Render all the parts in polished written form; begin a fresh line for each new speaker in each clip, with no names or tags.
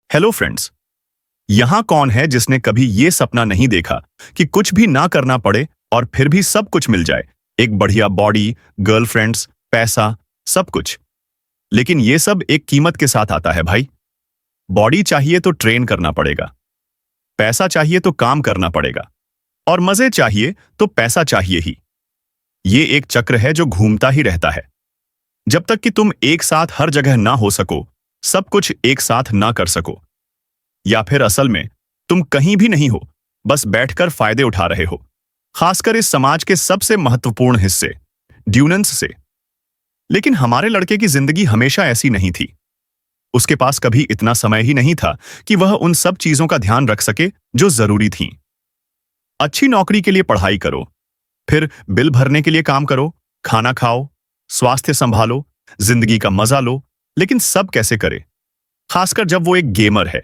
Hello friends. यहां कौन है जिसने कभी ये सपना नहीं देखा कि कुछ भी ना करना पड़े और फिर भी सब कुछ मिल जाए? एक बढ़िया बॉडी, गर्लफ्रेंड्स, पैसा, सब कुछ। लेकिन ये सब एक कीमत के साथ आता है भाई। बॉडी चाहिए तो ट्रेन करना पड़ेगा, पैसा चाहिए तो काम करना पड़ेगा, और मजे चाहिए तो पैसा चाहिए ही। ये एक चक्र है जो घूमता ही रहता है। जब तक कि तुम एक साथ हर जगह ना हो सको, सब कुछ एक साथ ना कर सको, या फिर असल में तुम कहीं भी नहीं हो, बस बैठकर फायदे उठा रहे हो, खासकर इस समाज के सबसे महत्वपूर्ण हिस्से ड्यूनेंस से। लेकिन हमारे लड़के की जिंदगी हमेशा ऐसी नहीं थी। उसके पास कभी इतना समय ही नहीं था कि वह उन सब चीजों का ध्यान रख सके जो जरूरी थीं। अच्छी नौकरी के लिए पढ़ाई करो, फिर बिल भरने के लिए काम करो, खाना खाओ, स्वास्थ्य संभालो, जिंदगी का मजा लो। लेकिन सब कैसे करे? खासकर जब वो एक गेमर है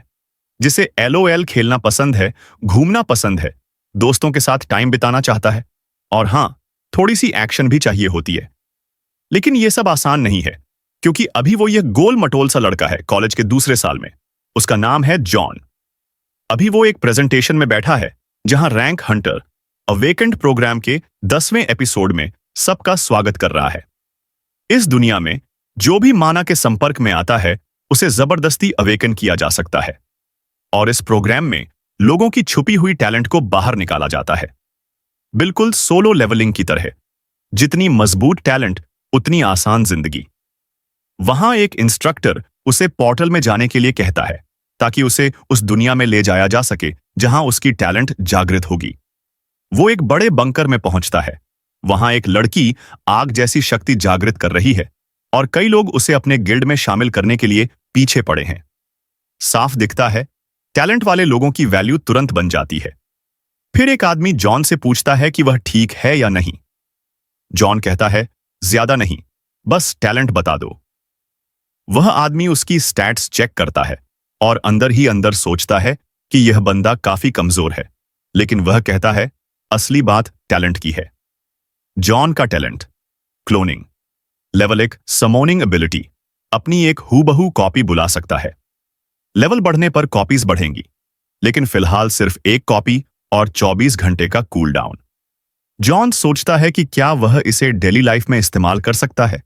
जिसे LOL खेलना पसंद है, घूमना पसंद है, दोस्तों के साथ टाइम बिताना चाहता है, और हां, थोड़ी सी एक्शन भी चाहिए होती है। लेकिन यह सब आसान नहीं है, क्योंकि अभी वो यह गोल मटोल सा लड़का है कॉलेज के दूसरे साल में। उसका नाम है जॉन। अभी वो एक प्रेजेंटेशन में बैठा है जहां रैंक हंटर अवेकेंड प्रोग्राम के 10वें एपिसोड में सबका स्वागत कर रहा है। इस दुनिया में जो भी माना के संपर्क में आता है उसे जबरदस्ती अवेकन किया जा सकता है, और इस प्रोग्राम में लोगों की छुपी हुई टैलेंट को बाहर निकाला जाता है, बिल्कुल सोलो लेवलिंग की तरह। जितनी मजबूत टैलेंट उतनी आसान जिंदगी। वहां एक इंस्ट्रक्टर उसे पोर्टल में जाने के लिए कहता है ताकि उसे उस दुनिया में ले जाया जा सके जहां उसकी टैलेंट जागृत होगी। वो एक बड़े बंकर में पहुंचता है। वहां एक लड़की आग जैसी शक्ति जागृत कर रही है, और कई लोग उसे अपने गिल्ड में शामिल करने के लिए पीछे पड़े हैं। साफ दिखता है, टैलेंट वाले लोगों की वैल्यू तुरंत बन जाती है। फिर एक आदमी जॉन से पूछता है कि वह ठीक है या नहीं। जॉन कहता है, ज्यादा नहीं, बस टैलेंट बता दो। वह आदमी उसकी स्टैट्स चेक करता है और अंदर ही अंदर सोचता है कि यह बंदा काफी कमजोर है, लेकिन वह कहता है, असली बात टैलेंट की है। जॉन का टैलेंट क्लोनिंग। लेवल 1 समोनिंग एबिलिटी, अपनी एक हूबहू कॉपी बुला सकता है। लेवल बढ़ने पर कॉपीज बढ़ेंगी, लेकिन फिलहाल सिर्फ एक कॉपी और 24 घंटे का कूल डाउन। जॉन सोचता है कि क्या वह इसे डेली लाइफ में इस्तेमाल कर सकता है।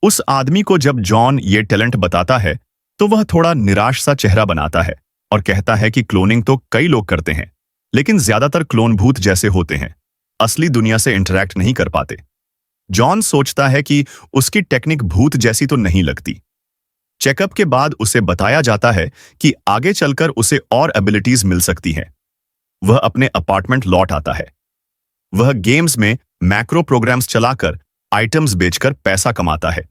उस आदमी को जब जॉन ये टैलेंट बताता है तो वह थोड़ा निराश सा चेहरा बनाता है और कहता है कि क्लोनिंग तो कई लोग करते हैं, लेकिन ज्यादातर क्लोन भूत जैसे होते हैं, असली दुनिया से इंटरैक्ट नहीं कर पाते। जॉन सोचता है कि उसकी टेक्निक भूत जैसी तो नहीं लगती। चेकअप के बाद उसे बताया जाता है कि आगे चलकर उसे और एबिलिटीज मिल सकती हैं। वह अपने अपार्टमेंट लौट आता है। वह गेम्स में मैक्रो प्रोग्राम्स चलाकर आइटम्स बेचकर पैसा कमाता है,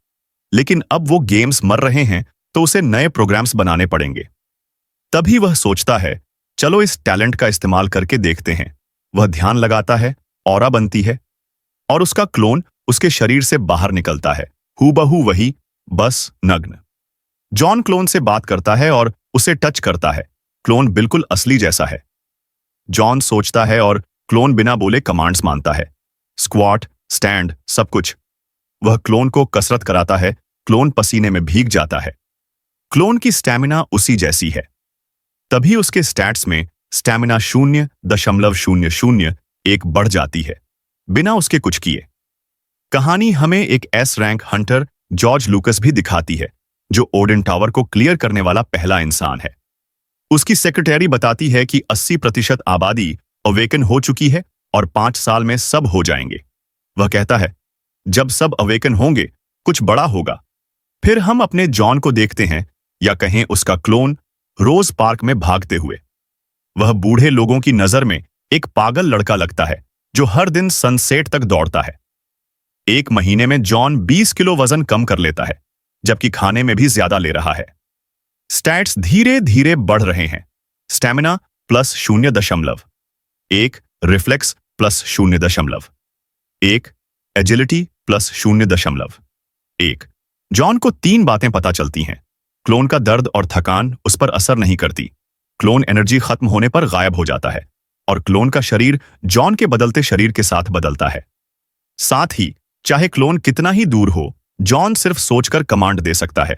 लेकिन अब वो गेम्स मर रहे हैं तो उसे नए प्रोग्राम्स बनाने पड़ेंगे। तभी वह सोचता है, चलो इस टैलेंट का इस्तेमाल करके देखते हैं। वह ध्यान लगाता है, ऑरा बनती है, और उसका क्लोन उसके शरीर से बाहर निकलता है, हूबहू वही, बस नग्न। जॉन क्लोन से बात करता है और उसे टच करता है। क्लोन बिल्कुल असली जैसा है। जॉन सोचता है और क्लोन बिना बोले कमांड्स मानता है, स्क्वाट, स्टैंड, सब कुछ। वह क्लोन को कसरत कराता है। क्लोन पसीने में भीग जाता है। क्लोन की स्टैमिना उसी जैसी है। तभी उसके स्टैट्स में स्टैमिना 0.001 बढ़ जाती है, बिना उसके कुछ किए। कहानी हमें एक S रैंक हंटर जॉर्ज लूकस भी दिखाती है, जो ओडिन टावर को क्लियर करने वाला पहला इंसान है। उसकी सेक्रेटरी बताती है कि 80% आबादी अवेकन हो चुकी है और 5 साल में सब हो जाएंगे। वह कहता है, जब सब अवेकन होंगे कुछ बड़ा होगा। फिर हम अपने जॉन को देखते हैं, या कहें उसका क्लोन, रोज पार्क में भागते हुए। वह बूढ़े लोगों की नजर में एक पागल लड़का लगता है जो हर दिन सनसेट तक दौड़ता है। 1 महीने में जॉन 20 किलो वजन कम कर लेता है, जबकि खाने में भी ज्यादा ले रहा है। स्टैट्स धीरे धीरे बढ़ रहे हैं। Stamina +0.1, reflex +0.1, agility +0.1। जॉन को 3 बातें पता चलती हैं। क्लोन का दर्द और थकान उस पर असर नहीं करती। क्लोन एनर्जी खत्म होने पर गायब हो जाता है, और क्लोन का शरीर जॉन के बदलते शरीर के साथ बदलता है। साथ ही चाहे क्लोन कितना ही दूर हो, जॉन सिर्फ सोचकर कमांड दे सकता है,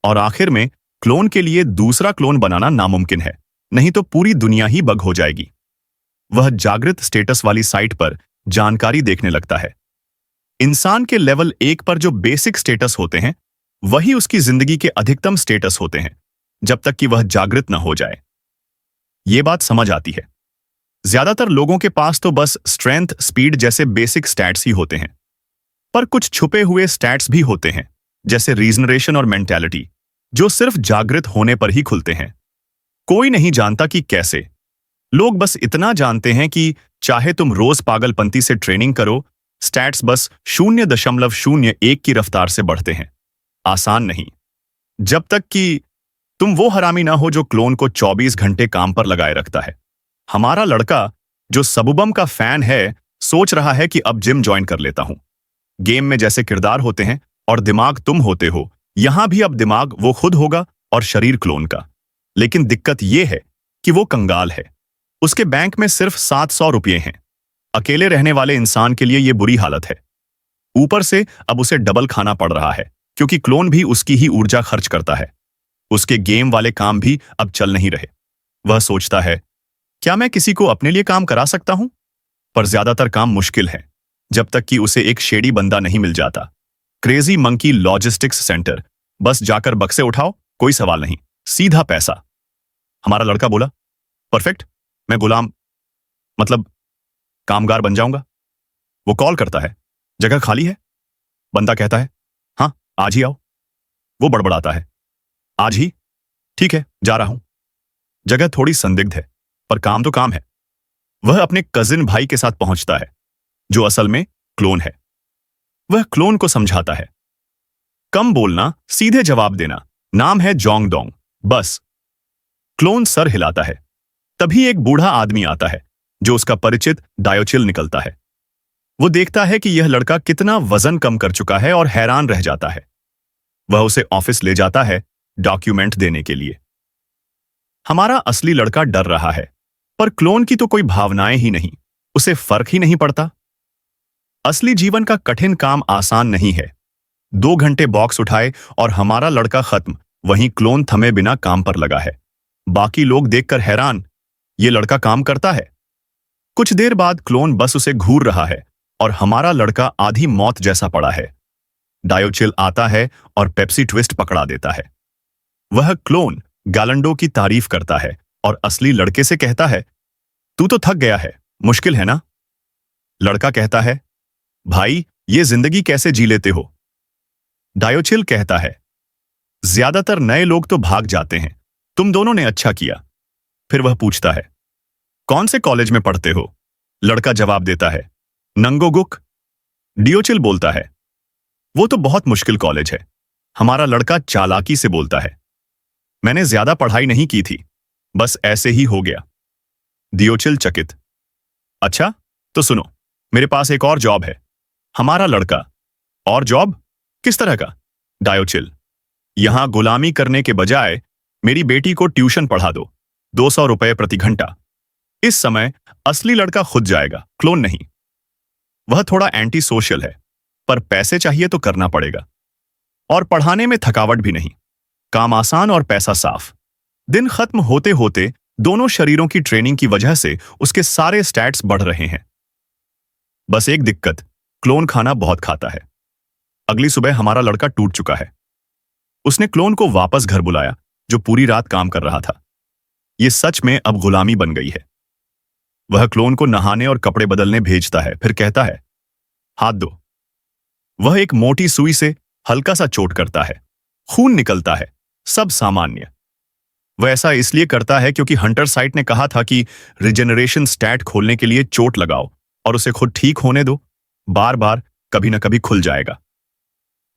और आखिर में क्लोन के लिए दूसरा क्लोन बनाना नामुमकिन है, नहीं तो पूरी दुनिया ही बग हो जाएगी। वह जागृत स्टेटस वाली साइट पर जानकारी देखने लगता है। इंसान के लेवल 1 पर जो बेसिक स्टेटस होते हैं, वही उसकी जिंदगी के अधिकतम स्टेटस होते हैं, जब तक कि वह जागृत न हो जाए। ये बात समझ आती है। ज्यादातर लोगों के पास तो बस स्ट्रेंथ, स्पीड जैसे बेसिक स्टैट्स ही होते हैं, पर कुछ छुपे हुए स्टैट्स भी होते हैं, जैसे रीजनरेशन और मेंटालिटी, जो सिर्फ जागृत होने पर ही खुलते हैं। कोई नहीं जानता कि कैसे। लोग बस इतना जानते हैं कि चाहे तुम रोज पागलपंती से ट्रेनिंग करो, स्टैट्स बस 0.01 की रफ्तार से बढ़ते हैं। आसान नहीं, जब तक कि तुम वो हरामी ना हो जो क्लोन को 24 घंटे काम पर लगाए रखता है। हमारा लड़का, जो सबुबम का फैन है, सोच रहा है कि अब जिम ज्वाइन कर लेता हूं। गेम में जैसे किरदार होते हैं और दिमाग तुम होते हो, यहां भी अब दिमाग वो खुद होगा और शरीर क्लोन का। लेकिन दिक्कत यह है कि वो कंगाल है। उसके बैंक में सिर्फ 700 रुपये हैं। अकेले रहने वाले इंसान के लिए यह बुरी हालत है। ऊपर से अब उसे डबल खाना पड़ रहा है, क्योंकि क्लोन भी उसकी ही ऊर्जा खर्च करता है। उसके गेम वाले काम भी अब चल नहीं रहे। वह सोचता है, क्या मैं किसी को अपने लिए काम करा सकता हूं? पर ज्यादातर काम मुश्किल है, जब तक कि उसे एक शेडी बंदा नहीं मिल जाता। क्रेजी मंकी लॉजिस्टिक्स सेंटर, बस जाकर बक्से उठाओ, कोई सवाल नहीं, सीधा पैसा। हमारा लड़का बोला, परफेक्ट, मैं गुलाम मतलब कामगार बन जाऊंगा। वो कॉल करता है, जगह खाली है? बंदा कहता है, हाँ आज ही आओ। वो बड़बड़ाता है, आज ही? ठीक है, जा रहा हूं। जगह थोड़ी संदिग्ध है, पर काम तो काम है। वह अपने कजिन भाई के साथ पहुंचता है, जो असल में क्लोन है। वह क्लोन को समझाता है, कम बोलना, सीधे जवाब देना, नाम है जोंग डोंग, बस। क्लोन सर हिलाता है। तभी एक बूढ़ा आदमी आता है, जो उसका परिचित डायोचिल निकलता है। वो देखता है कि यह लड़का कितना वजन कम कर चुका है और हैरान रह जाता है। वह उसे ऑफिस ले जाता है डॉक्यूमेंट देने के लिए। हमारा असली लड़का डर रहा है, पर क्लोन की तो कोई भावनाएं ही नहीं, उसे फर्क ही नहीं पड़ता। असली जीवन का कठिन काम आसान नहीं है। 2 घंटे बॉक्स उठाए और हमारा लड़का खत्म, वहीं क्लोन थमे बिना काम पर लगा है। बाकी लोग देखकर हैरान, ये लड़का काम करता है। कुछ देर बाद क्लोन बस उसे घूर रहा है और हमारा लड़का आधी मौत जैसा पड़ा है। डायोचिल आता है और पेप्सी ट्विस्ट पकड़ा देता है। वह क्लोन गैलेंडो की तारीफ करता है और असली लड़के से कहता है, तू तो थक गया है, मुश्किल है ना? लड़का कहता है, भाई ये जिंदगी कैसे जी लेते हो? डायोचिल कहता है, ज्यादातर नए लोग तो भाग जाते हैं, तुम दोनों ने अच्छा किया। फिर वह पूछता है, कौन से कॉलेज में पढ़ते हो? लड़का जवाब देता है, नंगोगुक। डियोचिल बोलता है, वो तो बहुत मुश्किल कॉलेज है। हमारा लड़का चालाकी से बोलता है, मैंने ज्यादा पढ़ाई नहीं की थी, बस ऐसे ही हो गया। डियोचिल चकित, अच्छा तो सुनो, मेरे पास एक और जॉब है। हमारा लड़का, और जॉब? किस तरह का? डायोचिल, यहां गुलामी करने के बजाय मेरी बेटी को ट्यूशन पढ़ा दो, 200 रुपए प्रति घंटा। इस समय असली लड़का खुद जाएगा, क्लोन नहीं। वह थोड़ा एंटी सोशल है, पर पैसे चाहिए तो करना पड़ेगा। और पढ़ाने में थकावट भी नहीं, काम आसान और पैसा साफ। दिन खत्म होते होते दोनों शरीरों की ट्रेनिंग की वजह से उसके सारे स्टैट्स बढ़ रहे हैं। बस एक दिक्कत, क्लोन खाना बहुत खाता है। अगली सुबह हमारा लड़का टूट चुका है। उसने क्लोन को वापस घर बुलाया, जो पूरी रात काम कर रहा था। यह सच में अब गुलामी बन गई है। वह क्लोन को नहाने और कपड़े बदलने भेजता है, फिर कहता है, हाथ दो। वह एक मोटी सुई से हल्का सा चोट करता है, खून निकलता है, सब सामान्य। वह ऐसा इसलिए करता है क्योंकि हंटर साइट ने कहा था कि रिजेनरेशन स्टैट खोलने के लिए चोट लगाओ और उसे खुद ठीक होने दो, बार बार कभी न कभी खुल जाएगा।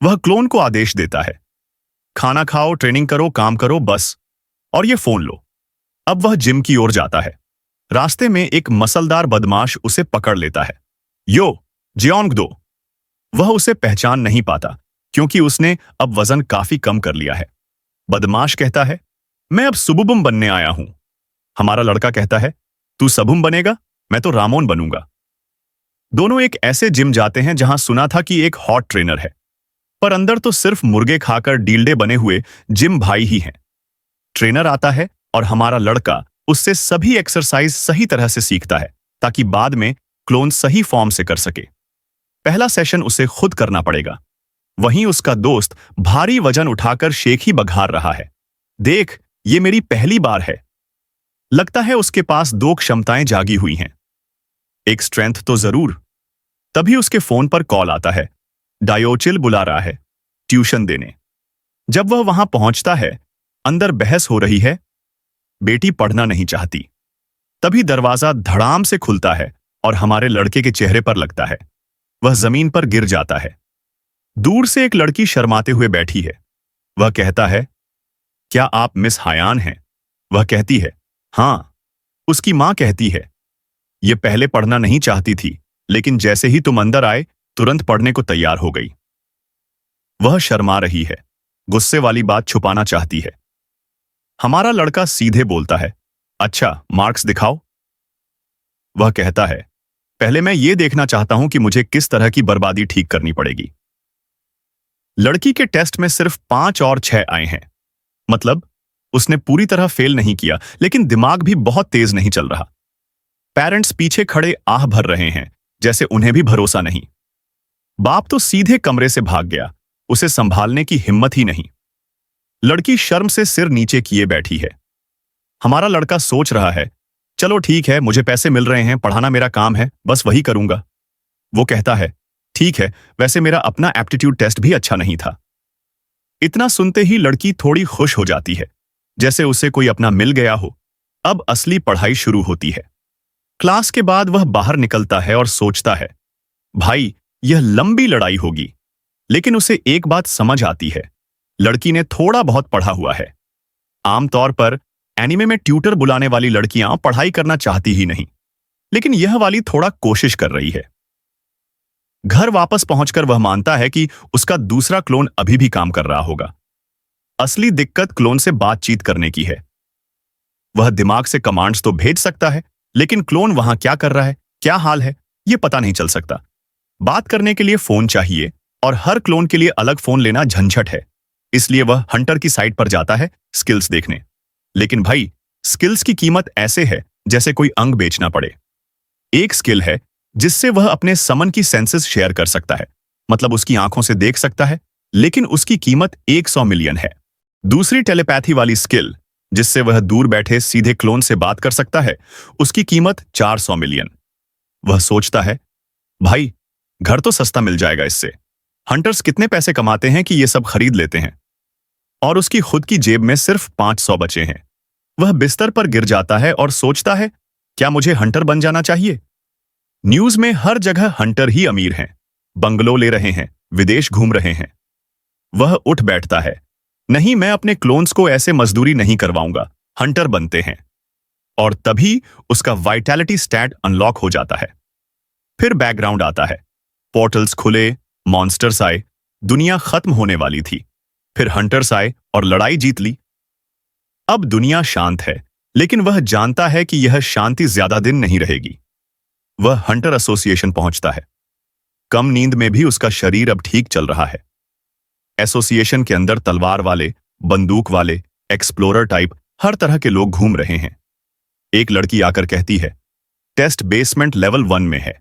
वह क्लोन को आदेश देता है, खाना खाओ, ट्रेनिंग करो, काम करो, बस, और ये फोन लो। अब वह जिम की ओर जाता है। रास्ते में एक मसलदार बदमाश उसे पकड़ लेता है। यो जियोंग दो। वह उसे पहचान नहीं पाता क्योंकि उसने अब वजन काफी कम कर लिया है। बदमाश कहता है, मैं अब सुबुबुम बनने आया हूं। हमारा लड़का कहता है, तू सबुम बनेगा, मैं तो रामोन बनूंगा। दोनों एक ऐसे जिम जाते हैं जहां सुना था कि एक हॉट ट्रेनर है, पर अंदर तो सिर्फ मुर्गे खाकर डील्डे बने हुए जिम भाई ही हैं। ट्रेनर आता है और हमारा लड़का उससे सभी एक्सरसाइज सही तरह से सीखता है ताकि बाद में क्लोन सही फॉर्म से कर सके। पहला सेशन उसे खुद करना पड़ेगा। वहीं उसका दोस्त भारी वजन उठाकर शेख ही बघार रहा है। देख, ये मेरी पहली बार है। लगता है उसके पास दो क्षमताएं जागी हुई हैं। एक स्ट्रेंथ तो जरूर। तभी उसके फोन पर कॉल आता है। डायोचिल बुला रहा है ट्यूशन देने। जब वह वहां पहुंचता है, अंदर बहस हो रही है। बेटी पढ़ना नहीं चाहती। तभी दरवाजा धड़ाम से खुलता है और हमारे लड़के के चेहरे पर लगता है। वह जमीन पर गिर जाता है। दूर से एक लड़की शर्माते हुए बैठी है। वह कहता है, क्या आप मिस हायान हैं? वह कहती है, हाँ। उसकी मां कहती है, यह पहले पढ़ना नहीं चाहती थी, लेकिन जैसे ही तुम अंदर आए तुरंत पढ़ने को तैयार हो गई। वह शर्मा रही है, गुस्से वाली बात छुपाना चाहती है। हमारा लड़का सीधे बोलता है, अच्छा मार्क्स दिखाओ। वह कहता है, पहले मैं ये देखना चाहता हूं कि मुझे किस तरह की बर्बादी ठीक करनी पड़ेगी। लड़की के टेस्ट में सिर्फ 5 और 6 आए हैं। मतलब उसने पूरी तरह फेल नहीं किया, लेकिन दिमाग भी बहुत तेज नहीं चल रहा। पेरेंट्स पीछे खड़े आह भर रहे हैं, जैसे उन्हें भी भरोसा नहीं। बाप तो सीधे कमरे से भाग गया, उसे संभालने की हिम्मत ही नहीं। लड़की शर्म से सिर नीचे किए बैठी है। हमारा लड़का सोच रहा है, चलो ठीक है, मुझे पैसे मिल रहे हैं, पढ़ाना मेरा काम है, बस वही करूंगा। वो कहता है, ठीक है, वैसे मेरा अपना एप्टीट्यूड टेस्ट भी अच्छा नहीं था। इतना सुनते ही लड़की थोड़ी खुश हो जाती है, जैसे उसे कोई अपना मिल गया हो। अब असली पढ़ाई शुरू होती है। क्लास के बाद वह बाहर निकलता है और सोचता है, भाई यह लंबी लड़ाई होगी। लेकिन उसे एक बात समझ आती है, लड़की ने थोड़ा बहुत पढ़ा हुआ है। आमतौर पर एनिमे में ट्यूटर बुलाने वाली लड़कियां पढ़ाई करना चाहती ही नहीं, लेकिन यह वाली थोड़ा कोशिश कर रही है। घर वापस पहुंचकर वह मानता है कि उसका दूसरा क्लोन अभी भी काम कर रहा होगा। असली दिक्कत क्लोन से बातचीत करने की है। वह दिमाग से कमांड्स तो भेज सकता है, लेकिन क्लोन वहां क्या कर रहा है, क्या हाल है, यह पता नहीं चल सकता। बात करने के लिए फोन चाहिए और हर क्लोन के लिए अलग फोन लेना झंझट है। इसलिए वह हंटर की साइट पर जाता है स्किल्स देखने। लेकिन भाई, स्किल्स की कीमत ऐसे है जैसे कोई अंग बेचना पड़े। एक स्किल है जिससे वह अपने समन की सेंसेस शेयर कर सकता है, मतलब उसकी आंखों से देख सकता है, लेकिन उसकी कीमत 100 मिलियन है। दूसरी टेलीपैथी वाली स्किल, जिससे वह दूर बैठे सीधे क्लोन से बात कर सकता है, उसकी कीमत 400 मिलियन। वह सोचता है, भाई घर तो सस्ता मिल जाएगा इससे। हंटर्स कितने पैसे कमाते हैं कि ये सब खरीद लेते हैं, और उसकी खुद की जेब में सिर्फ 500 बचे हैं। वह बिस्तर पर गिर जाता है और सोचता है, क्या मुझे हंटर बन जाना चाहिए? न्यूज में हर जगह हंटर ही अमीर हैं, बंगलो ले रहे हैं, विदेश घूम रहे हैं। वह उठ बैठता है, नहीं, मैं अपने क्लोन्स को ऐसे मजदूरी नहीं करवाऊंगा, हंटर बनते हैं। और तभी उसका वाइटैलिटी स्टैट अनलॉक हो जाता है। फिर बैकग्राउंड आता है, पोर्टल्स खुले, मॉन्स्टर्स आए, दुनिया खत्म होने वाली थी। फिर हंटर्स आए और लड़ाई जीत ली। अब दुनिया शांत है, लेकिन वह जानता है कि यह शांति ज्यादा दिन नहीं रहेगी। वह हंटर एसोसिएशन पहुंचता है। कम नींद में भी उसका शरीर अब ठीक चल रहा है। एसोसिएशन के अंदर तलवार वाले, बंदूक वाले, एक्सप्लोरर टाइप हर तरह के लोग घूम रहे हैं। एक लड़की आकर कहती है, टेस्ट बेसमेंट लेवल 1 में है।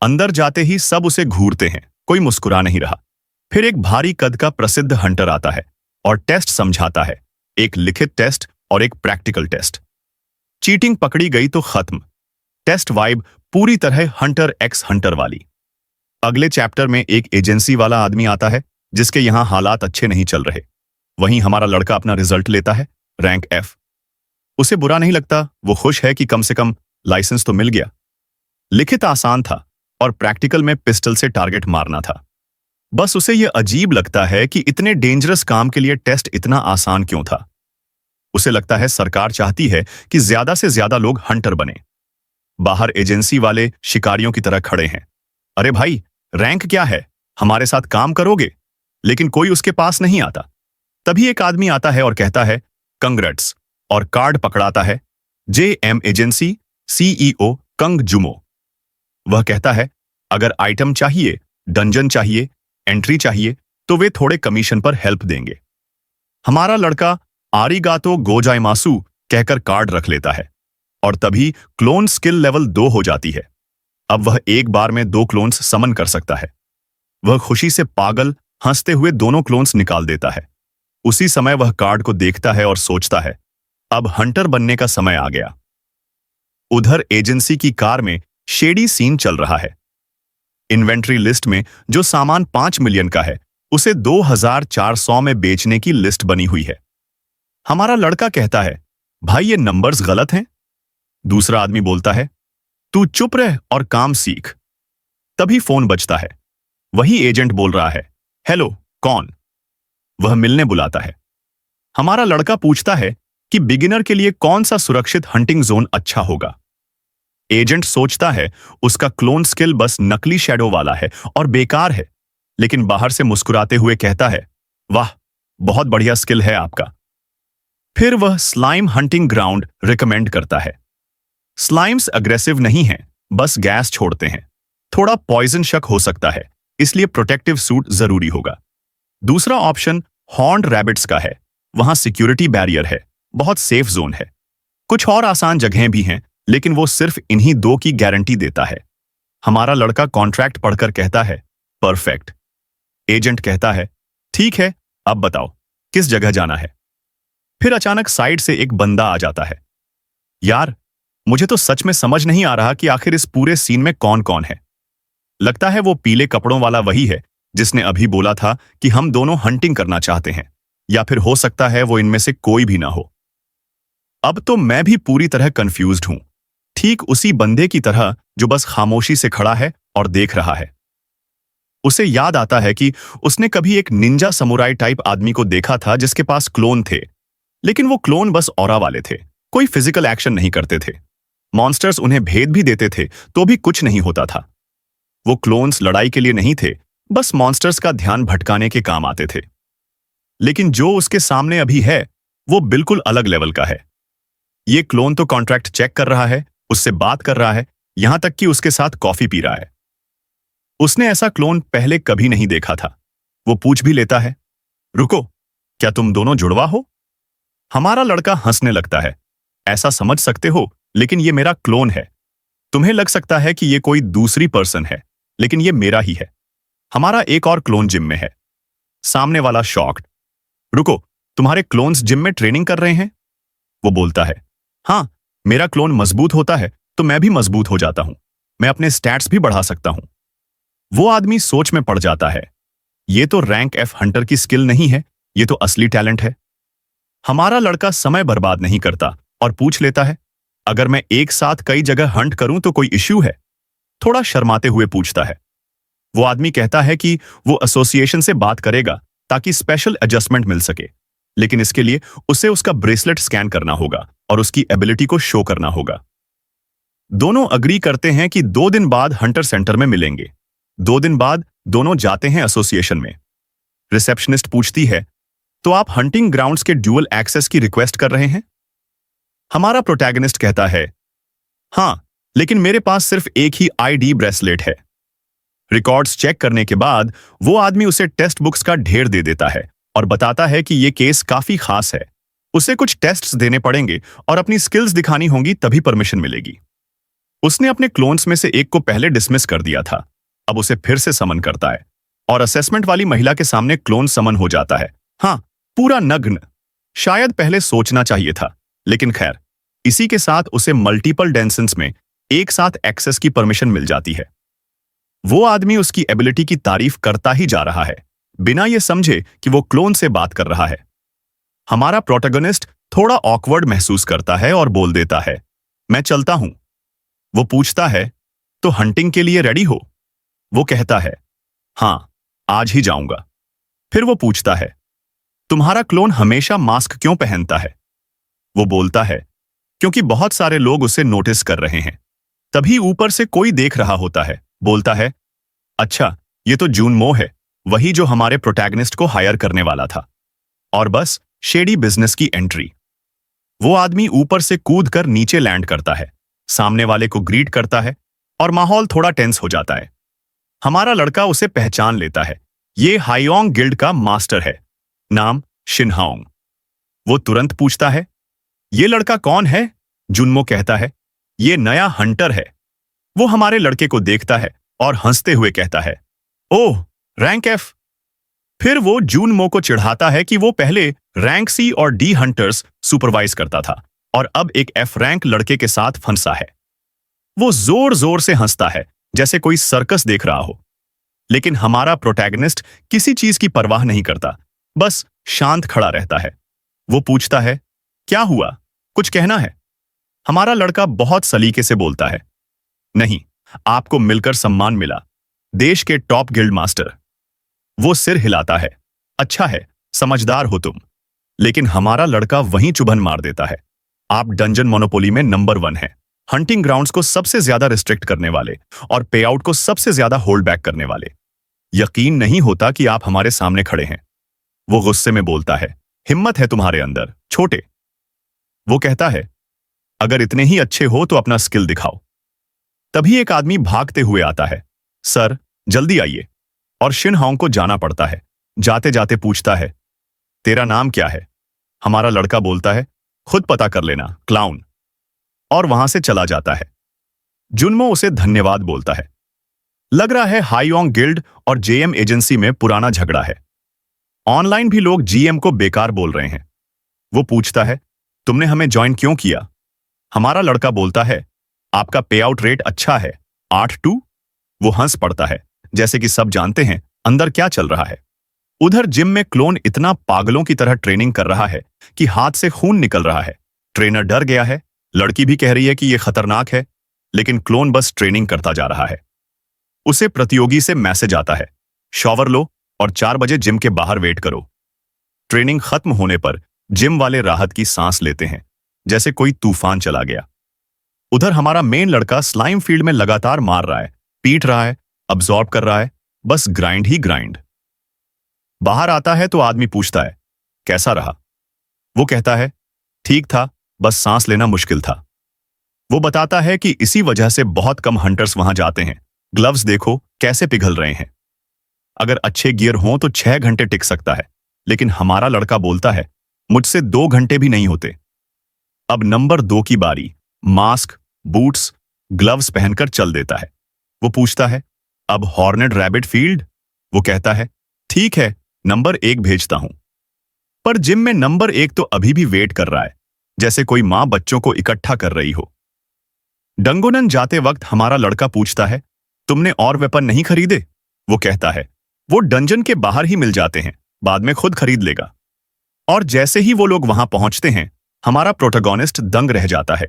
अंदर जाते ही सब उसे घूरते हैं, कोई मुस्कुरा नहीं रहा। फिर एक भारी कद का प्रसिद्ध हंटर आता है और टेस्ट समझाता है, एक लिखित टेस्ट और एक प्रैक्टिकल टेस्ट। चीटिंग पकड़ी गई तो खत्म। टेस्ट वाइब पूरी तरह हंटर एक्स हंटर वाली। अगले चैप्टर में एक एजेंसी वाला आदमी आता है जिसके यहां हालात अच्छे नहीं चल रहे। वहीं हमारा लड़का अपना रिजल्ट लेता है, रैंक F। उसे बुरा नहीं लगता, वो खुश है कि कम से कम लाइसेंस तो मिल गया। लिखित आसान था और प्रैक्टिकल में पिस्टल से टारगेट मारना था। बस उसे यह अजीब लगता है कि इतने डेंजरस काम के लिए टेस्ट इतना आसान क्यों था। उसे लगता है सरकार चाहती है कि ज्यादा से ज्यादा लोग हंटर बने। बाहर एजेंसी वाले शिकारियों की तरह खड़े हैं। अरे भाई, रैंक क्या है, हमारे साथ काम करोगे? लेकिन कोई उसके पास नहीं आता। तभी एक आदमी आता है और कहता है, कंग्रेट्स, और कार्ड पकड़ाता है, JM एजेंसी CEO कंग जुमो। वह कहता है, अगर आइटम चाहिए, डंजन चाहिए, एंट्री चाहिए, तो वे थोड़े कमीशन पर हेल्प देंगे। हमारा लड़का आरिगातो गोजाइमासु कहकर कार्ड रख लेता है और तभी क्लोन स्किल लेवल 2 हो जाती है। अब वह एक बार में 2 क्लोन्स समन कर सकता है। वह खुशी से पागल हंसते हुए दोनों क्लोन्स निकाल देता है। उसी समय वह कार्ड को देखता है और सोचता है, अब हंटर बनने का समय आ गया। उधर एजेंसी की कार में शेडी सीन चल रहा है। इन्वेंट्री लिस्ट में जो सामान 5 मिलियन का है उसे 2400 में बेचने की लिस्ट बनी हुई है। हमारा लड़का कहता है, भाई ये नंबर्स गलत हैं। दूसरा आदमी बोलता है, तू चुप रह और काम सीख। तभी फोन बजता है। वही एजेंट बोल रहा है, हेलो, कौन? वह मिलने बुलाता है। हमारा लड़का पूछता है कि बिगिनर के लिए कौन सा सुरक्षित हंटिंग जोन अच्छा होगा। एजेंट सोचता है उसका क्लोन स्किल बस नकली शैडो वाला है और बेकार है, लेकिन बाहर से मुस्कुराते हुए कहता है, वाह, बहुत बढ़िया स्किल है आपका। फिर वह स्लाइम हंटिंग ग्राउंड रिकमेंड करता है। स्लाइम्स अग्रेसिव नहीं हैं, बस गैस छोड़ते हैं। थोड़ा पॉइजन शक हो सकता है, इसलिए प्रोटेक्टिव सूट जरूरी होगा। दूसरा ऑप्शन हॉर्न्ड रैबिट्स का है। वहां सिक्योरिटी बैरियर है, बहुत सेफ जोन है। कुछ और आसान जगहें भी हैं, लेकिन वो सिर्फ इन्हीं 2 की गारंटी देता है। हमारा लड़का कॉन्ट्रैक्ट पढ़कर कहता है, परफेक्ट। एजेंट कहता है, ठीक है, अब बताओ किस जगह जाना है। फिर अचानक साइड से एक बंदा आ जाता है। यार, मुझे तो सच में समझ नहीं आ रहा कि आखिर इस पूरे सीन में कौन कौन है। लगता है वो पीले कपड़ों वाला वही है जिसने अभी बोला था कि हम दोनों हंटिंग करना चाहते हैं, या फिर हो सकता है वो इनमें से कोई भी ना हो। अब तो मैं भी पूरी तरह कंफ्यूज्ड हूं, ठीक उसी बंदे की तरह जो बस खामोशी से खड़ा है और देख रहा है। उसे याद आता है कि उसने कभी एक निंजा समुराई टाइप आदमी को देखा था जिसके पास क्लोन थे, लेकिन वो क्लोन बस ऑरा वाले थे, कोई फिजिकल एक्शन नहीं करते थे। मॉन्स्टर्स उन्हें भेद भी देते थे तो भी कुछ नहीं होता था। वो क्लोन्स लड़ाई के लिए नहीं थे, बस मॉन्स्टर्स का ध्यान भटकाने के काम आते थे। लेकिन जो उसके सामने अभी है वो बिल्कुल अलग लेवल का है। ये क्लोन तो कॉन्ट्रैक्ट चेक कर रहा है, उससे बात कर रहा है, यहां तक कि उसके साथ कॉफी पी रहा है। उसने ऐसा क्लोन पहले कभी नहीं देखा था। वो पूछ भी लेता है, रुको, क्या तुम दोनों जुड़वा हो? हमारा लड़का हंसने लगता है, ऐसा समझ सकते हो, लेकिन ये मेरा क्लोन है। तुम्हें लग सकता है कि ये कोई दूसरी पर्सन है, लेकिन ये मेरा ही है। हमारा एक और क्लोन जिम में है। सामने वाला शॉक्ड, रुको, तुम्हारे क्लोन्स जिम में ट्रेनिंग कर रहे हैं? वो बोलता है, हाँ, मेरा क्लोन मजबूत होता है तो मैं भी मजबूत हो जाता हूं। मैं अपने स्टैट्स भी बढ़ा सकता हूं। वो आदमी सोच में पड़ जाता है, ये तो रैंक F हंटर की स्किल नहीं है, ये तो असली टैलेंट है। हमारा लड़का समय बर्बाद नहीं करता और पूछ लेता है, अगर मैं एक साथ कई जगह हंट करूं तो कोई इश्यू है? थोड़ा शर्माते हुए पूछता है। वो आदमी कहता है कि वो एसोसिएशन से बात करेगा ताकि स्पेशल एडजस्टमेंट मिल सके, लेकिन इसके लिए उसे उसका ब्रेसलेट स्कैन करना होगा और उसकी एबिलिटी को शो करना होगा। दोनों अग्री करते हैं कि 2 दिन बाद हंटर सेंटर में मिलेंगे। 2 दिन बाद दोनों जाते हैं एसोसिएशन में। रिसेप्शनिस्ट पूछती है, तो आप हंटिंग ग्राउंड्स के ड्यूअल एक्सेस की रिक्वेस्ट कर रहे हैं? हमारा प्रोटैगनिस्ट कहता है, हाँ, लेकिन मेरे पास सिर्फ एक ही ID ब्रेसलेट है। रिकॉर्ड्स चेक करने के बाद वो आदमी उसे टेस्ट बुक्स का ढेर दे देता है और बताता है कि ये केस काफी खास है। उसे कुछ टेस्ट्स देने पड़ेंगे और अपनी स्किल्स दिखानी होंगी, तभी परमिशन मिलेगी। उसने अपने क्लोन्स में से एक को पहले डिसमिस कर दिया था, अब उसे फिर से समन करता है और असेसमेंट वाली महिला के सामने क्लोन समन हो जाता है। हाँ, पूरा नग्न। शायद पहले सोचना चाहिए था, लेकिन खैर, इसी के साथ उसे मल्टीपल डेंसेंस में एक साथ एक्सेस की परमिशन मिल जाती है। वो आदमी उसकी एबिलिटी की तारीफ करता ही जा रहा है, बिना ये समझे कि वो क्लोन से बात कर रहा है। हमारा प्रोटैगनिस्ट थोड़ा ऑकवर्ड महसूस करता है और बोल देता है, मैं चलता हूं। वो पूछता है, तो हंटिंग के लिए रेडी हो? वो कहता है, हाँ, आज ही जाऊंगा। फिर वो पूछता है, तुम्हारा क्लोन हमेशा मास्क क्यों पहनता है? वो बोलता है, क्योंकि बहुत सारे लोग उसे नोटिस कर रहे हैं। तभी ऊपर से कोई देख रहा होता है। बोलता है, अच्छा, ये तो जून मो है, वही जो हमारे प्रोटैगनिस्ट को हायर करने वाला था। और बस शेडी बिजनेस की एंट्री। वो आदमी ऊपर से कूद कर नीचे लैंड करता है, सामने वाले को ग्रीट करता है और माहौल थोड़ा टेंस हो जाता है। हमारा लड़का उसे पहचान लेता है। ये हायोंग गिल्ड का मास्टर है, नाम शिनहाओंग। वो तुरंत पूछता है, ये लड़का कौन है? जुनमो कहता है, ये नया हंटर है। वो हमारे लड़के को देखता है और हंसते हुए कहता है, ओह, रैंक एफ। फिर वो जूनमो को चिढ़ाता है कि वो पहले रैंक सी और डी हंटर्स सुपरवाइज करता था और अब एक एफ रैंक लड़के के साथ फंसा है। वो जोर जोर से हंसता है जैसे कोई सर्कस देख रहा हो। लेकिन हमारा प्रोटैगनिस्ट किसी चीज की परवाह नहीं करता, बस शांत खड़ा रहता है। वो पूछता है, क्या हुआ, कुछ कहना है? हमारा लड़का बहुत सलीके से बोलता है, नहीं, आपको मिलकर सम्मान मिला, देश के टॉप गिल्ड मास्टर। वो सिर हिलाता है, अच्छा है, समझदार हो तुम। लेकिन हमारा लड़का वहीं चुभन मार देता है, आप डंजन मोनोपोली में नंबर 1 हैं, हंटिंग ग्राउंड्स को सबसे ज्यादा रिस्ट्रिक्ट करने वाले और पे आउट को सबसे ज्यादा होल्ड बैक करने वाले। यकीन नहीं होता कि आप हमारे सामने खड़े हैं। वो गुस्से में बोलता है, हिम्मत है तुम्हारे अंदर, छोटे। वो कहता है, अगर इतने ही अच्छे हो तो अपना स्किल दिखाओ। तभी एक आदमी भागते हुए आता है, सर जल्दी आइए। और शिनहांग को जाना पड़ता है। जाते जाते पूछता है, तेरा नाम क्या है? हमारा लड़का बोलता है, खुद पता कर लेना, क्लाउन। और वहां से चला जाता है। जुनमो उसे धन्यवाद बोलता है। लग रहा है हाईओंग गिल्ड और जेएम एजेंसी में पुराना झगड़ा है। ऑनलाइन भी लोग जीएम को बेकार बोल रहे हैं। वो पूछता है, तुमने हमें ज्वाइन क्यों किया? हमारा लड़का बोलता है, आपका पे आउट रेट अच्छा है, 8-2। वो हंस पड़ता है जैसे कि सब जानते हैं अंदर क्या चल रहा है। उधर जिम में क्लोन इतना पागलों की तरह ट्रेनिंग कर रहा है कि हाथ से खून निकल रहा है। ट्रेनर डर गया है, लड़की भी कह रही है कि यह खतरनाक है, लेकिन क्लोन बस ट्रेनिंग करता जा रहा है। उसे प्रतियोगी से मैसेज आता है, शॉवर लो और 4 बजे जिम के बाहर वेट करो। ट्रेनिंग खत्म होने पर जिम वाले राहत की सांस लेते हैं, जैसे कोई तूफान चला गया। उधर हमारा मेन लड़का स्लाइम फील्ड में लगातार मार रहा है, पीट रहा है, अब्सॉर्ब कर रहा है, बस ग्राइंड ही ग्राइंड। बाहर आता है तो आदमी पूछता है, कैसा रहा? वो कहता है, ठीक था, बस सांस लेना मुश्किल था। वो बताता है कि इसी वजह से बहुत कम हंटर्स वहां जाते हैं। ग्लव्स देखो कैसे पिघल रहे हैं। अगर अच्छे गियर हों तो 6 घंटे टिक सकता है, लेकिन हमारा लड़का बोलता है, मुझसे 2 घंटे भी नहीं होते। अब नंबर 2 की बारी। मास्क, बूट्स, ग्लव्स पहनकर चल देता है। वो पूछता है, अब हॉर्नेड रैबिट फील्ड? वो कहता है, ठीक है, नंबर 1 भेजता हूं। पर जिम में नंबर 1 तो अभी भी वेट कर रहा है, जैसे कोई मां बच्चों को इकट्ठा कर रही हो। डंगोनन जाते वक्त हमारा लड़का पूछता है, तुमने और वेपन नहीं खरीदे? वो कहता है, वो डंजन के बाहर ही मिल जाते हैं, बाद में खुद खरीद लेगा। और जैसे ही वो लोग वहां पहुंचते हैं, हमारा प्रोटोगोनिस्ट दंग रह जाता है।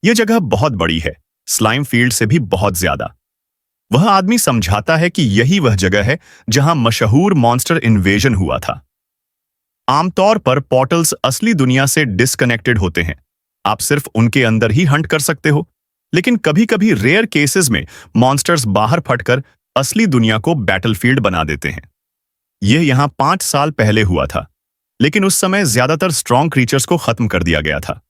यह जगह बहुत बड़ी है, स्लाइम फील्ड से भी बहुत ज्यादा। वह आदमी समझाता है कि यही वह जगह है जहां मशहूर मॉन्स्टर इन्वेजन हुआ था। आमतौर पर पोर्टल्स असली दुनिया से डिस्कनेक्टेड होते हैं, आप सिर्फ उनके अंदर ही हंट कर सकते हो। लेकिन कभी कभी रेयर केसेस में मॉन्स्टर्स बाहर फटकर असली दुनिया को बैटलफील्ड बना देते हैं। यह यहां 5 साल पहले हुआ था, लेकिन उस समय ज्यादातर स्ट्रॉन्ग क्रीचर्स को खत्म कर दिया गया था।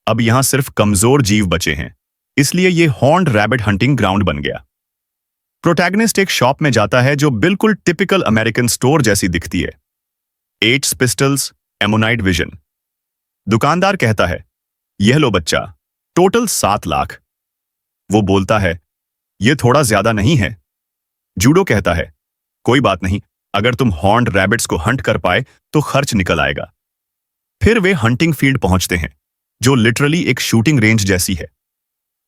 अब यहां सिर्फ कमजोर जीव बचे हैं, इसलिए यह हॉर्न्ड रैबिट हंटिंग ग्राउंड बन गया। प्रोटैगनिस्ट एक शॉप में जाता है जो बिल्कुल टिपिकल अमेरिकन स्टोर जैसी दिखती है। 8 पिस्टल्स, एमोनाइट विजन। दुकानदार कहता है, यह लो बच्चा, टोटल 7 लाख। वो बोलता है, यह थोड़ा ज्यादा नहीं है? जूडो कहता है, कोई बात नहीं, अगर तुम हॉर्न्ड रैबिट्स को हंट कर पाए तो खर्च निकल आएगा। फिर वे हंटिंग फील्ड पहुंचते हैं, जो लिटरली एक शूटिंग रेंज जैसी है।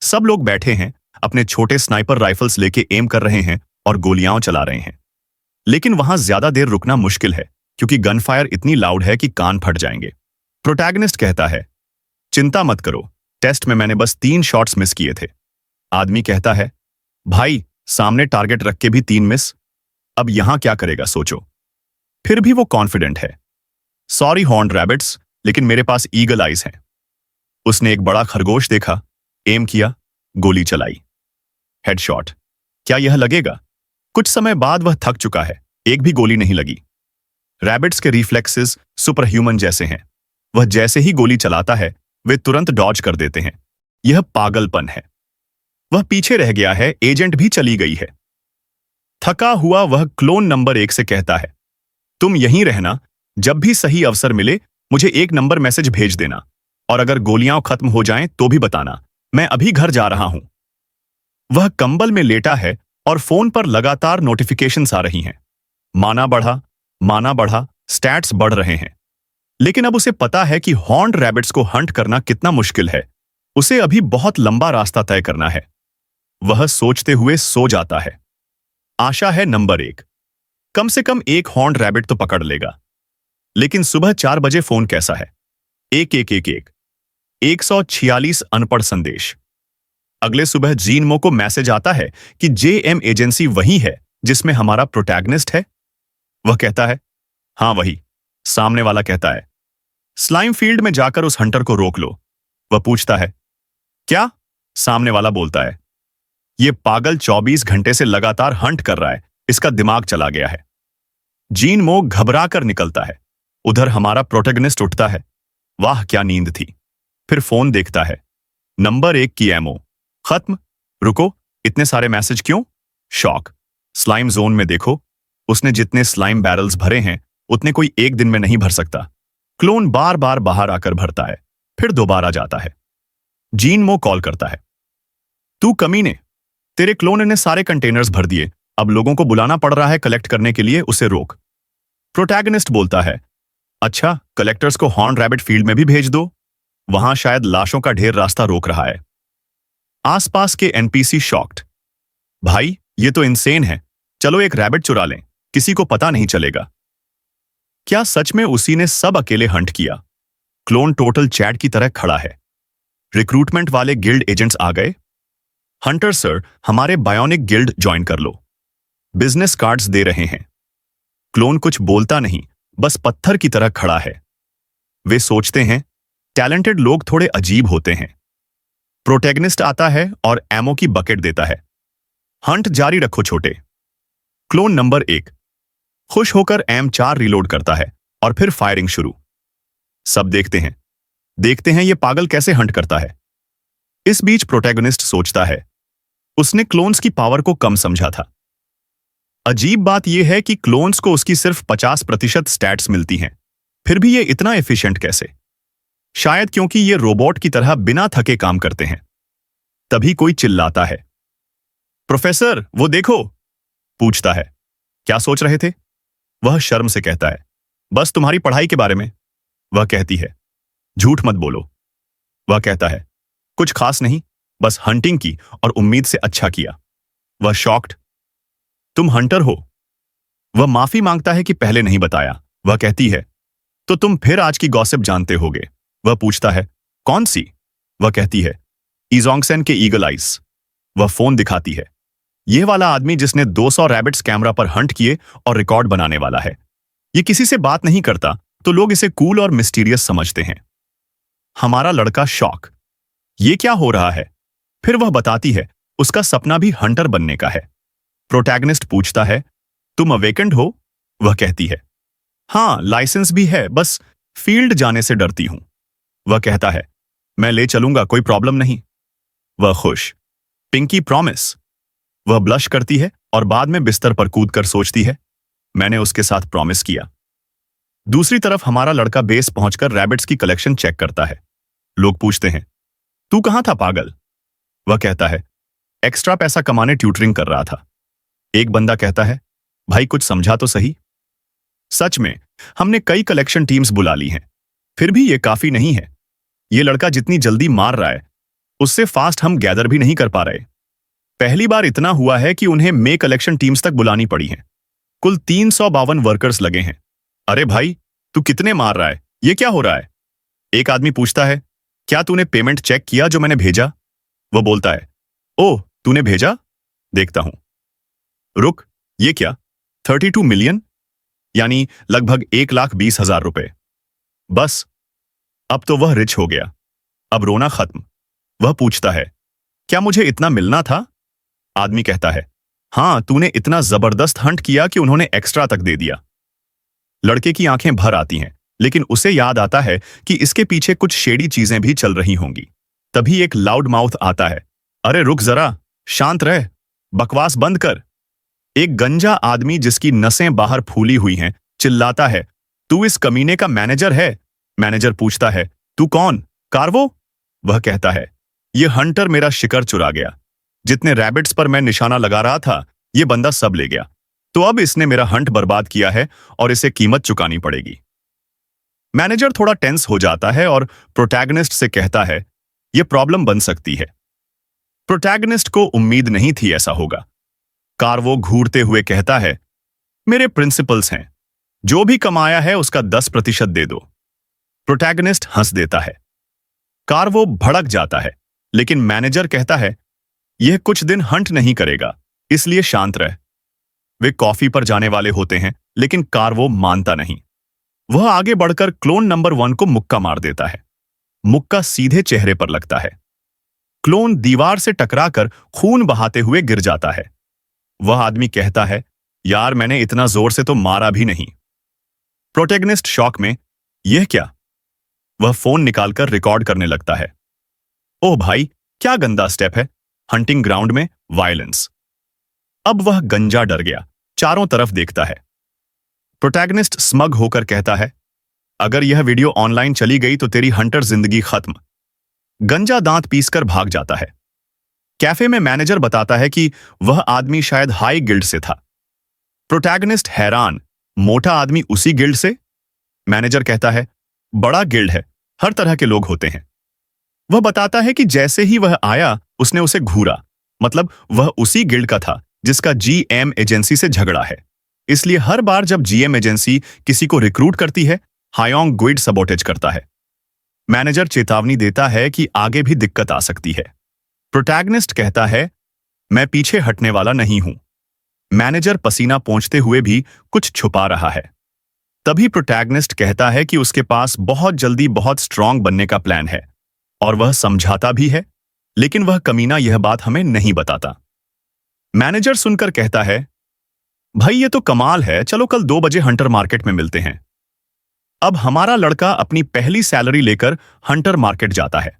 सब लोग बैठे हैं, अपने छोटे स्नाइपर राइफल्स लेके एम कर रहे हैं और गोलियां चला रहे हैं। लेकिन वहां ज्यादा देर रुकना मुश्किल है, क्योंकि गन फायर इतनी लाउड है कि कान फट जाएंगे। प्रोटैगनिस्ट कहता है, चिंता मत करो, टेस्ट में मैंने बस 3 शॉट्स मिस किए थे। आदमी कहता है, भाई सामने टारगेट रख के भी 3 मिस, अब यहां क्या करेगा सोचो। फिर भी वो कॉन्फिडेंट है, सॉरी हॉर्न्ड रैबिट्स, लेकिन मेरे पास ईगल आइज हैं। उसने एक बड़ा खरगोश देखा, एम किया, गोली चलाई, हेडशॉट। क्या यह लगेगा? कुछ समय बाद वह थक चुका है, एक भी गोली नहीं लगी। रैबिट्स के रिफ्लेक्सेस सुपर ह्यूमन जैसे हैं। वह जैसे ही गोली चलाता है, वे तुरंत डॉज कर देते हैं। यह पागलपन है। वह पीछे रह गया है, एजेंट भी चली गई है। थका हुआ वह क्लोन नंबर 1 से कहता है, तुम यहीं रहना, जब भी सही अवसर मिले मुझे एक नंबर मैसेज भेज देना, और अगर गोलियां खत्म हो जाएं तो भी बताना, मैं अभी घर जा रहा हूं। वह कंबल में लेटा है और फोन पर लगातार नोटिफिकेशंस आ रही हैं। माना बढ़ा, स्टैट्स बढ़ रहे हैं। लेकिन अब उसे पता है कि हॉर्न्ड रैबिट्स को हंट करना कितना मुश्किल है। उसे अभी बहुत लंबा रास्ता तय करना है। वह सोचते हुए सो जाता है। आशा है नंबर 1, कम से कम एक हॉर्न्ड रैबिट तो पकड़ लेगा। लेकिन सुबह 4 बजे फोन कैसा है? 1111 146 अनपढ़ संदेश। अगले सुबह जीन मो को मैसेज आता है कि जेएम एजेंसी वही है जिसमें हमारा प्रोटैगनिस्ट है। वह कहता है, हाँ वही। सामने वाला कहता है, स्लाइम फील्ड में जाकर उस हंटर को रोक लो। वह पूछता है, क्या? सामने वाला बोलता है, यह पागल 24 घंटे से लगातार हंट कर रहा है, इसका दिमाग चला गया है। जीन मो घबरा कर निकलता है। उधर हमारा प्रोटैगनिस्ट उठता है। वाह क्या नींद थी। फिर फोन देखता है। नंबर 1 की एमओ खत्म। रुको, इतने सारे मैसेज क्यों? शॉक। स्लाइम जोन में देखो, उसने जितने स्लाइम बैरल्स भरे हैं उतने कोई एक दिन में नहीं भर सकता। क्लोन बार बार बाहर आकर भरता है, फिर दोबारा जाता है। जीन मो कॉल करता है, तू कमीने, तेरे क्लोन ने सारे कंटेनर्स भर दिए, अब लोगों को बुलाना पड़ रहा है कलेक्ट करने के लिए, उसे रोक। प्रोटैगनिस्ट बोलता है, अच्छा कलेक्टर्स को हॉर्न रैबिट फील्ड में भी भेज दो, वहां शायद लाशों का ढेर रास्ता रोक रहा है। आसपास के एनपीसी शॉक्ड, भाई ये तो इनसेन है, चलो एक रैबिट चुरा लें, किसी को पता नहीं चलेगा। क्या सच में उसी ने सब अकेले हंट किया? क्लोन टोटल चैट की तरह खड़ा है। रिक्रूटमेंट वाले गिल्ड एजेंट्स आ गए। हंटर सर, हमारे बायोनिक गिल्ड ज्वाइन कर लो, बिजनेस कार्ड्स दे रहे हैं। क्लोन कुछ बोलता नहीं, बस पत्थर की तरह खड़ा है। वे सोचते हैं, टैलेंटेड लोग थोड़े अजीब होते हैं। प्रोटैगनिस्ट आता है और एमो की बकेट देता है। हंट जारी रखो छोटे। क्लोन नंबर 1 खुश होकर M4 रिलोड करता है और फिर फायरिंग शुरू। सब देखते हैं ये पागल कैसे हंट करता है। इस बीच प्रोटैगनिस्ट सोचता है, उसने क्लोन्स की पावर को कम समझा था। अजीब बात यह है कि क्लोन्स को उसकी सिर्फ 50% स्टैट्स मिलती हैं, फिर भी ये इतना एफिशिएंट कैसे? शायद क्योंकि ये रोबोट की तरह बिना थके काम करते हैं। तभी कोई चिल्लाता है, प्रोफेसर वो देखो। पूछता है, क्या सोच रहे थे? वह शर्म से कहता है, बस तुम्हारी पढ़ाई के बारे में। वह कहती है, झूठ मत बोलो। वह कहता है, कुछ खास नहीं, बस हंटिंग की और उम्मीद से अच्छा किया। वह शॉक्ड, तुम हंटर हो? वह माफी मांगता है कि पहले नहीं बताया। वह कहती है, तो तुम फिर आज की गॉसिप जानते होगे। वह पूछता है, कौन सी? वह कहती है, इजोंगसेन के ईगल आइस। वह फोन दिखाती है, यह वाला आदमी जिसने 200 रैबिट्स कैमरा पर हंट किए और रिकॉर्ड बनाने वाला है। ये किसी से बात नहीं करता तो लोग इसे कूल और मिस्टीरियस समझते हैं। हमारा लड़का शॉक, ये क्या हो रहा है? फिर वह बताती है, उसका सपना भी हंटर बनने का है। प्रोटैगनिस्ट पूछता है, तुम अवेकेंड हो? वह कहती है, हाँ लाइसेंस भी है, बस फील्ड जाने से डरती हूं। वह कहता है, मैं ले चलूंगा, कोई प्रॉब्लम नहीं। वह खुश, पिंकी प्रॉमिस। वह ब्लश करती है और बाद में बिस्तर पर कूदकर सोचती है, मैंने उसके साथ प्रॉमिस किया। दूसरी तरफ हमारा लड़का बेस पहुंचकर रैबिट्स की कलेक्शन चेक करता है। लोग पूछते हैं, तू कहां था पागल? वह कहता है, एक्स्ट्रा पैसा कमाने ट्यूटरिंग कर रहा था। एक बंदा कहता है, भाई कुछ समझा तो सही। सच में हमने कई कलेक्शन टीम्स बुला ली हैं, फिर भी ये काफी नहीं है। ये लड़का जितनी जल्दी मार रहा है उससे फास्ट हम गैदर भी नहीं कर पा रहे। पहली बार इतना हुआ है कि उन्हें मे कलेक्शन टीम्स तक बुलानी पड़ी हैं। कुल 352 वर्कर्स लगे हैं। अरे भाई तू कितने मार रहा है, ये क्या हो रहा है? एक आदमी पूछता है, क्या तूने पेमेंट चेक किया जो मैंने भेजा? वह बोलता है, ओह तूने भेजा, देखता हूं। रुक, ये क्या? 32 मिलियन, यानी लगभग 1,20,000 रुपए। बस अब तो वह रिच हो गया, अब रोना खत्म। वह पूछता है, क्या मुझे इतना मिलना था? आदमी कहता है, हां तूने इतना जबरदस्त हंट किया कि उन्होंने एक्स्ट्रा तक दे दिया। लड़के की आंखें भर आती हैं, लेकिन उसे याद आता है कि इसके पीछे कुछ शेडी चीजें भी चल रही होंगी। तभी एक लाउड माउथ आता है, अरे रुक जरा, शांत रह, बकवास बंद कर। एक गंजा आदमी जिसकी नसें बाहर फूली हुई हैं चिल्लाता है, तू इस कमीने का मैनेजर है? मैनेजर पूछता है, तू कौन? कार्वो? वह कहता है, ये हंटर मेरा शिकार चुरा गया। जितने रैबिट्स पर मैं निशाना लगा रहा था, ये बंदा सब ले गया। तो अब इसने मेरा हंट बर्बाद किया है और इसे कीमत चुकानी पड़ेगी। मैनेजर थोड़ा टेंस हो जाता है और प्रोटैगनिस्ट से कहता है, यह प्रॉब्लम बन सकती है। प्रोटैगनिस्ट को उम्मीद नहीं थी ऐसा होगा। कार्वो घूरते हुए कहता है, मेरे प्रिंसिपल्स हैं, जो भी कमाया है उसका 10% दे दो। प्रोटैगनिस्ट हंस देता है। कार्वो भड़क जाता है, लेकिन मैनेजर कहता है, यह कुछ दिन हंट नहीं करेगा, इसलिए शांत रह। वे कॉफी पर जाने वाले होते हैं, लेकिन कार्वो मानता नहीं। वह आगे बढ़कर क्लोन नंबर 1 को मुक्का मार देता है। मुक्का सीधे चेहरे पर लगता है। क्लोन दीवार से टकराकर खून बहाते हुए गिर जाता है। वह आदमी कहता है, यार मैंने इतना जोर से तो मारा भी नहीं। प्रोटैगनिस्ट शॉक में, यह क्या? वह फोन निकालकर रिकॉर्ड करने लगता है। ओह भाई, क्या गंदा स्टेप है। हंटिंग ग्राउंड में वायलेंस। अब वह गंजा डर गया, चारों तरफ देखता है। प्रोटैगनिस्ट स्मग होकर कहता है, अगर यह वीडियो ऑनलाइन चली गई तो तेरी हंटर जिंदगी खत्म। गंजा दांत पीसकर भाग जाता है। कैफे में मैनेजर बताता है कि वह आदमी शायद हाई गिल्ड से था। प्रोटैगनिस्ट हैरान, मोटा आदमी उसी गिल्ड से? मैनेजर कहता है, बड़ा गिल्ड है, हर तरह के लोग होते हैं। वह बताता है कि जैसे ही वह आया उसने उसे घूरा, मतलब वह उसी गिल्ड का था जिसका जीएम एजेंसी से झगड़ा है। इसलिए हर बार जब जीएम एजेंसी किसी को रिक्रूट करती है, हायोंग गुइड सबोटेज करता है। मैनेजर चेतावनी देता है कि आगे भी दिक्कत आ सकती है। प्रोटैगनिस्ट कहता है, मैं पीछे हटने वाला नहीं हूं। मैनेजर पसीना पोंछते हुए भी कुछ छुपा रहा है। तभी प्रोटैगनिस्ट कहता है कि उसके पास बहुत जल्दी बहुत स्ट्रांग बनने का प्लान है और वह समझाता भी है, लेकिन वह कमीना यह बात हमें नहीं बताता। मैनेजर सुनकर कहता है, भाई ये तो कमाल है, चलो कल 2 बजे हंटर मार्केट में मिलते हैं। अब हमारा लड़का अपनी पहली सैलरी लेकर हंटर मार्केट जाता है।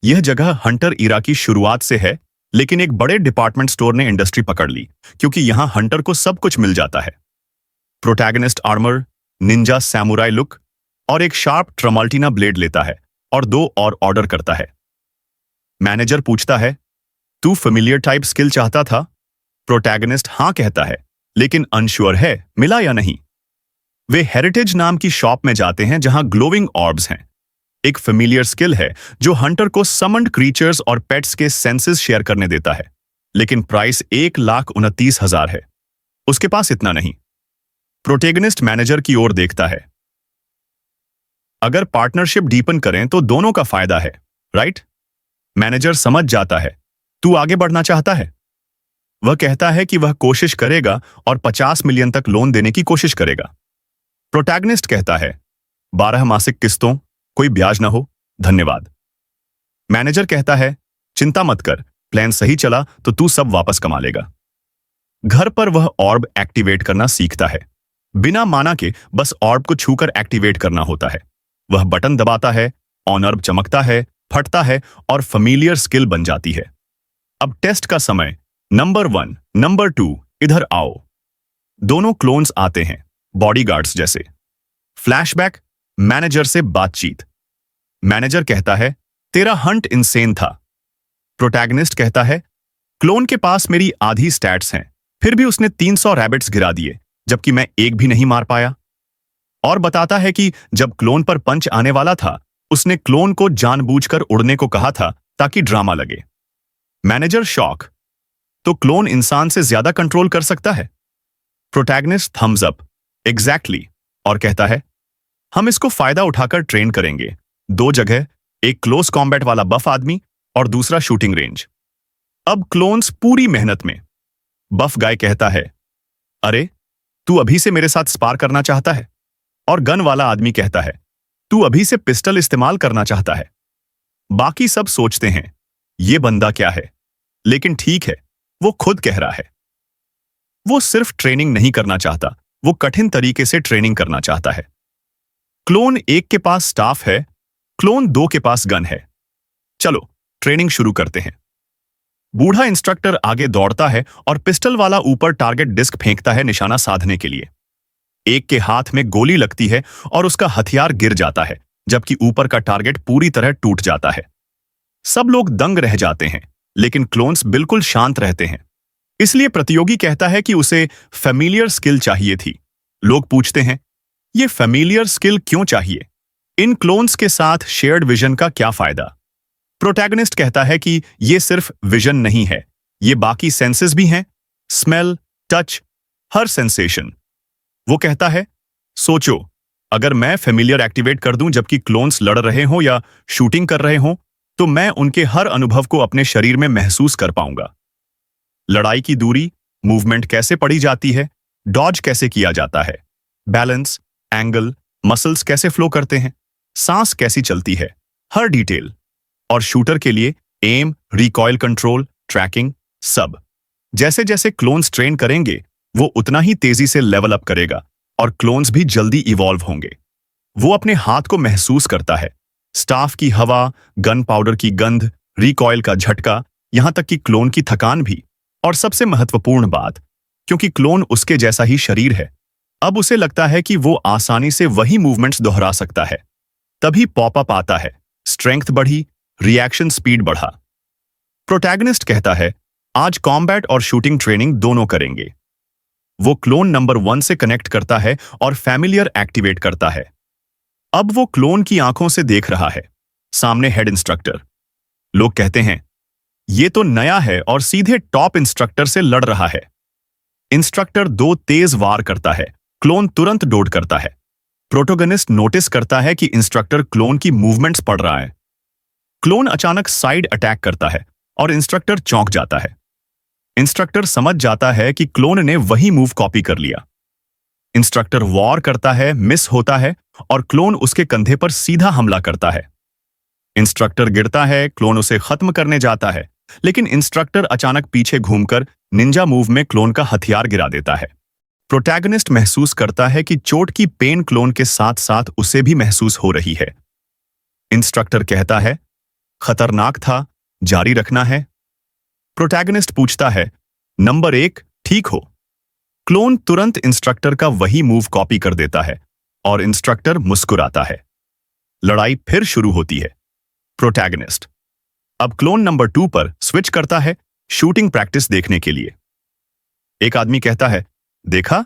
यह जगह हंटर इरा की शुरुआत से है, लेकिन एक बड़े डिपार्टमेंट स्टोर ने इंडस्ट्री पकड़ ली, क्योंकि यहां हंटर को सब कुछ मिल जाता है। Protagonist armour, Ninja samurai look और एक शार्प ट्रमल्टीना ब्लेड लेता है और 2 और ऑर्डर करता है। मैनेजर पूछता है, तू फेमिलियर टाइप स्किल चाहता था? प्रोटैगनिस्ट हां कहता है, लेकिन अनश्योर है मिला या नहीं। वे हेरिटेज नाम की शॉप में जाते हैं जहां ग्लोविंग ऑर्ब्स हैं। एक फेमिलियर स्किल है जो हंटर को समन्ड क्रीचर्स और पेट्स के सेंसेस शेयर करने देता है, लेकिन प्राइस 1,29,000 है। उसके पास इतना नहीं। प्रोटैगनिस्ट मैनेजर की ओर देखता है। अगर पार्टनरशिप डीपन करें तो दोनों का फायदा है, राइट? मैनेजर समझ जाता है, तू आगे बढ़ना चाहता है। वह कहता है कि वह कोशिश करेगा और 50 मिलियन तक लोन देने की कोशिश करेगा। प्रोटैगनिस्ट कहता है, 12 मासिक किस्तों, कोई ब्याज ना हो, धन्यवाद। मैनेजर कहता है, चिंता मत कर, प्लान सही चला तो तू सब वापस कमा लेगा। घर पर वह ऑर्ब एक्टिवेट करना सीखता है। बिना माना के बस ऑर्ब को छूकर एक्टिवेट करना होता है। वह बटन दबाता है, ऑन ऑर्ब चमकता है, फटता है और फेमिलियर स्किल बन जाती है। अब टेस्ट का समय। नंबर 1, नंबर 2, इधर आओ। दोनों क्लोन्स आते हैं, बॉडीगार्ड्स जैसे। फ्लैशबैक, मैनेजर से बातचीत। मैनेजर कहता है, तेरा हंट इंसेन था। प्रोटैगनिस्ट कहता है, क्लोन के पास मेरी आधी स्टैट्स हैं, फिर भी उसने 300 रैबिट्स गिरा दिए, जबकि मैं एक भी नहीं मार पाया। और बताता है कि जब क्लोन पर पंच आने वाला था, उसने क्लोन को जानबूझकर उड़ने को कहा था ताकि ड्रामा लगे। मैनेजर शॉक, तो क्लोन इंसान से ज्यादा कंट्रोल कर सकता है? प्रोटैगनिस्ट थम्स अप, एग्जैक्टली, और कहता है, हम इसको फायदा उठाकर ट्रेन करेंगे। 2 जगह, एक क्लोज कॉम्बैट वाला बफ आदमी और दूसरा शूटिंग रेंज। अब क्लोन्स पूरी मेहनत में। बफ गाय कहता है, अरे तू अभी से मेरे साथ स्पार करना चाहता है? और गन वाला आदमी कहता है, तू अभी से पिस्टल इस्तेमाल करना चाहता है? बाकी सब सोचते हैं, ये बंदा क्या है? लेकिन ठीक है, वो खुद कह रहा है। वो सिर्फ ट्रेनिंग नहीं करना चाहता, वो कठिन तरीके से ट्रेनिंग करना चाहता है। क्लोन 1 के पास स्टाफ है, क्लोन 2 के पास गन है। चलो ट्रेनिंग शुरू करते हैं। बूढ़ा इंस्ट्रक्टर आगे दौड़ता है और पिस्टल वाला ऊपर टारगेट डिस्क फेंकता है निशाना साधने के लिए। एक के हाथ में गोली लगती है और उसका हथियार गिर जाता है, जबकि ऊपर का टारगेट पूरी तरह टूट जाता है। सब लोग दंग रह जाते हैं, लेकिन क्लोन्स बिल्कुल शांत रहते हैं। इसलिए प्रतियोगी कहता है कि उसे फेमिलियर स्किल चाहिए थी। लोग पूछते हैं, ये फेमिलियर स्किल क्यों चाहिए? इन क्लोन्स के साथ शेयर्ड विजन का क्या फायदा? प्रोटैगनिस्ट कहता है कि ये सिर्फ विजन नहीं है, ये बाकी सेंसेस भी हैं, स्मेल, टच, हर सेंसेशन। वो कहता है, सोचो, अगर मैं फेमिलियर एक्टिवेट कर दूं जबकि क्लोन्स लड़ रहे हों या शूटिंग कर रहे हों, तो मैं उनके हर अनुभव को अपने शरीर में महसूस कर पाऊंगा। लड़ाई की दूरी, मूवमेंट कैसे पढ़ी जाती है, डॉज कैसे किया जाता है, बैलेंस, एंगल, मसल्स कैसे फ्लो करते हैं, सांस कैसी चलती है, हर डिटेल। और शूटर के लिए एम, रिकॉइल कंट्रोल, ट्रैकिंग, सब। जैसे जैसे क्लोन्स ट्रेन करेंगे, वो उतना ही तेजी से लेवल अप करेगा और क्लोन्स भी जल्दी इवॉल्व होंगे। वो अपने हाथ को महसूस करता है, स्टाफ की हवा, गन पाउडर की गंध, रिकॉइल का झटका, यहां तक कि क्लोन की थकान भी। और सबसे महत्वपूर्ण बात, क्योंकि क्लोन उसके जैसा ही शरीर है, अब उसे लगता है कि वो आसानी से वही मूवमेंट्स दोहरा सकता है। तभी पॉपअप आता है, स्ट्रेंथ बढ़ी, रिएक्शन स्पीड बढ़ा। प्रोटैगनिस्ट कहता है, आज कॉम्बैट और शूटिंग ट्रेनिंग दोनों करेंगे। वो क्लोन नंबर 1 से कनेक्ट करता है और फैमिलियर एक्टिवेट करता है। अब वो क्लोन की आंखों से देख रहा है, सामने हेड इंस्ट्रक्टर। लोग कहते हैं, ये तो नया है और सीधे टॉप इंस्ट्रक्टर से लड़ रहा है। इंस्ट्रक्टर 2 तेज वार करता है, क्लोन तुरंत डोड करता है। प्रोटोगनिस्ट नोटिस करता है कि इंस्ट्रक्टर क्लोन की मूवमेंट्स पढ़ रहा है। क्लोन अचानक साइड अटैक करता है और इंस्ट्रक्टर चौंक जाता है। इंस्ट्रक्टर समझ जाता है कि क्लोन ने वही मूव कॉपी कर लिया। इंस्ट्रक्टर वॉर करता है, मिस होता है और क्लोन उसके कंधे पर सीधा हमला करता है। इंस्ट्रक्टर गिरता है, क्लोन उसे खत्म करने जाता है, लेकिन इंस्ट्रक्टर अचानक पीछे घूमकर निंजा मूव में क्लोन का हथियार गिरा देता है। प्रोटैगनिस्ट महसूस करता है कि चोट की पेन क्लोन के साथ साथ उसे भी महसूस हो रही है। इंस्ट्रक्टर कहता है, खतरनाक था, जारी रखना है। प्रोटैगनिस्ट पूछता है, नंबर 1 ठीक हो? क्लोन तुरंत इंस्ट्रक्टर का वही मूव कॉपी कर देता है और इंस्ट्रक्टर मुस्कुराता है। लड़ाई फिर शुरू होती है। प्रोटैगनिस्ट अब क्लोन नंबर 2 पर स्विच करता है, शूटिंग प्रैक्टिस देखने के लिए। एक आदमी कहता है, देखा,